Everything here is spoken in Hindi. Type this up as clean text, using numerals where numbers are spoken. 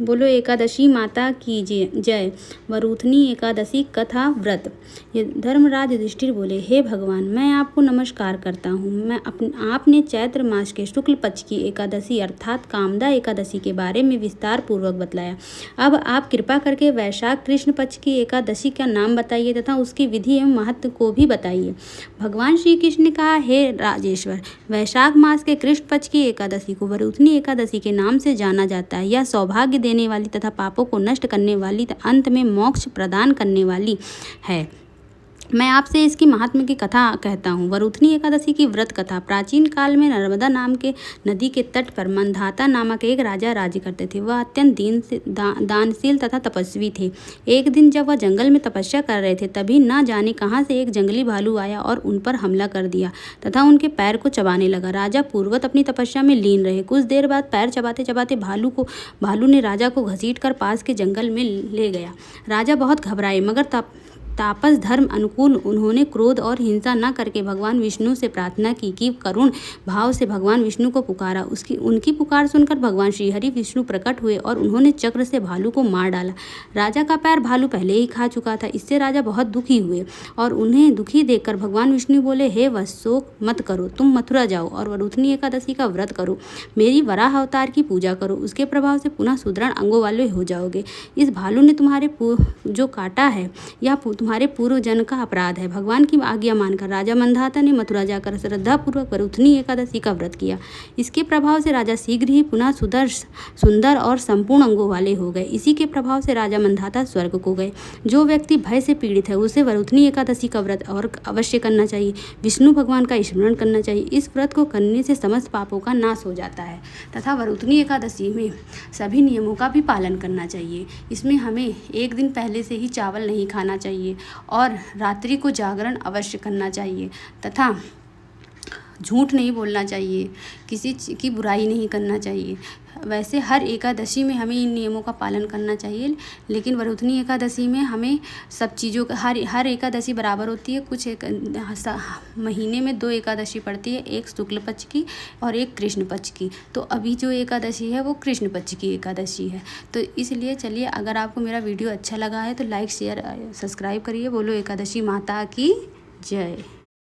बोलो एकादशी माता की जय। वरूथनी एकादशी कथा व्रत। ये धर्मराज युधिष्ठिर बोले, हे भगवान, मैं आपको नमस्कार करता हूँ। आपने चैत्र मास के शुक्ल पक्ष की एकादशी अर्थात कामदा एकादशी के बारे में विस्तार पूर्वक बतलाया। अब आप कृपा करके वैशाख कृष्ण पक्ष की एकादशी का नाम बताइए तथा उसकी विधि एवं महत्व को भी बताइए। भगवान श्री कृष्ण ने कहा, हे राजेश्वर, वैशाख मास के कृष्ण पक्ष की एकादशी को वरूथनी एकादशी के नाम से जाना जाता है। यह सौभाग्य देने वाली तथा पापों को नष्ट करने वाली अंत में मोक्ष प्रदान करने वाली है। मैं आपसे इसकी महात्म्य की कथा कहता हूँ। वरूथनी एकादशी की व्रत कथा। प्राचीन काल में नर्मदा नाम के नदी के तट पर मंधाता नामक एक राजा राज्य करते थे। वह अत्यंत दानशील तथा तपस्वी थे। एक दिन जब वह जंगल में तपस्या कर रहे थे, तभी न जाने कहाँ से एक जंगली भालू आया और उन पर हमला कर दिया तथा उनके पैर को चबाने लगा। राजा पूर्ववत अपनी तपस्या में लीन रहे। कुछ देर बाद पैर चबाते चबाते भालू ने राजा को घसीट कर पास के जंगल में ले गया। राजा बहुत घबराए, मगर तापस धर्म अनुकूल उन्होंने क्रोध और हिंसा न करके भगवान विष्णु से प्रार्थना की कि करुण भाव से भगवान विष्णु को पुकारा। उनकी पुकार सुनकर भगवान श्रीहरि विष्णु प्रकट हुए और उन्होंने चक्र से भालू को मार डाला। राजा का पैर भालू पहले ही खा चुका था। इससे राजा बहुत दुखी हुए और उन्हें दुखी देखकर भगवान विष्णु बोले, हे वत्स, शोक मत करो, तुम मथुरा जाओ और वरूथनी एकादशी का व्रत करो। मेरी वराह अवतार की पूजा करो। उसके प्रभाव से पुनः सुदृढ़ अंगों वाले हो जाओगे। इस भालू ने तुम्हारे जो काटा है यह तुम्हारे पूर्व जन्म का अपराध है। भगवान की आज्ञा मानकर राजा मंधाता ने मथुरा जाकर श्रद्धापूर्वक वरूथनी एकादशी का व्रत किया। इसके प्रभाव से राजा शीघ्र ही पुनः सुंदर और संपूर्ण अंगों वाले हो गए। इसी के प्रभाव से राजा मंधाता स्वर्ग को गए। जो व्यक्ति भय से पीड़ित है उसे वरूथनी एकादशी का व्रत और अवश्य करना चाहिए। विष्णु भगवान का स्मरण करना चाहिए। इस व्रत को करने से समस्त पापों का नाश हो जाता है तथा वरूथनी एकादशी में सभी नियमों का भी पालन करना चाहिए। इसमें हमें एक दिन पहले से ही चावल नहीं खाना चाहिए और रात्रि को जागरण अवश्य करना चाहिए तथा झूठ नहीं बोलना चाहिए, किसी की बुराई नहीं करना चाहिए। वैसे हर एकादशी में हमें इन नियमों का पालन करना चाहिए, लेकिन वरूथनी एकादशी में हमें सब चीज़ों का हर एकादशी बराबर होती है। कुछ महीने में 2 एकादशी पड़ती है, एक शुक्ल पक्ष की और एक कृष्ण पक्ष की। तो अभी जो एकादशी है वो कृष्ण पक्ष की एकादशी है। तो इसलिए चलिए, अगर आपको मेरा वीडियो अच्छा लगा है तो लाइक शेयर सब्सक्राइब करिए। बोलो एकादशी माता की जय।